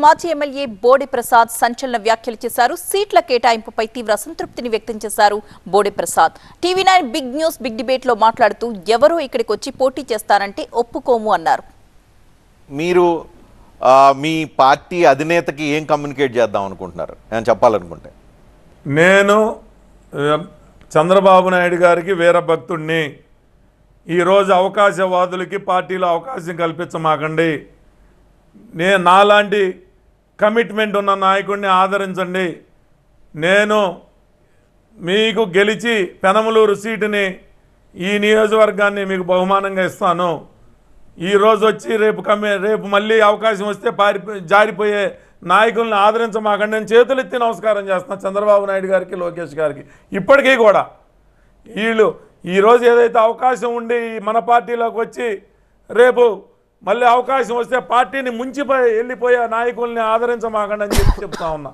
మాజీ ఎమ్మెల్యే బోడి ప్రసాద్ సంచలన వ్యాఖ్యలు చేశారు. సీట్ల కేటాయింపుపై తీవ్ర అసంతృప్తిని వ్యక్తం చేశారు Bodi Prasad. TV nine big news big debate లో మాట్లాడుతూ ఎవరో ఇక్కడికి వచ్చి పోటీ చేస్తారంటే ఒప్పుకోము అన్నారు. మీరు మీ పార్టీ అధినేతకి ఏం కమ్యూనికేట్ చేద్దాం అనుకుంటున్నారు నేను చెప్పాలనుకుంటే? నేను చంద్రబాబు నాయుడు గారికి వీరభక్తుడిని. ఈరోజు అవకాశవాదులకి పార్టీలో అవకాశం కల్పించమాకండి. నాలాంటి కమిట్మెంట్ ఉన్న నాయకుడిని ఆదరించండి. నేను మీకు గెలిచి పెనమలూరు సీటుని ఈ నియోజకవర్గాన్ని మీకు బహుమానంగా ఇస్తాను. ఈరోజు వచ్చి రేపు మళ్ళీ అవకాశం వస్తే జారిపోయే నాయకుల్ని ఆదరించమాకండి. నేను చేతులెత్తి నమస్కారం చేస్తున్నాను చంద్రబాబు నాయుడు గారికి, లోకేష్ గారికి. ఇప్పటికీ కూడా వీళ్ళు ఈరోజు ఏదైతే అవకాశం ఉండి మన పార్టీలోకి వచ్చి రేపు మళ్ళీ అవకాశం వస్తే పార్టీని ముంచిపోయి వెళ్ళిపోయే నాయకుల్ని ఆదరించమాకండి అని చెప్తా ఉన్నా.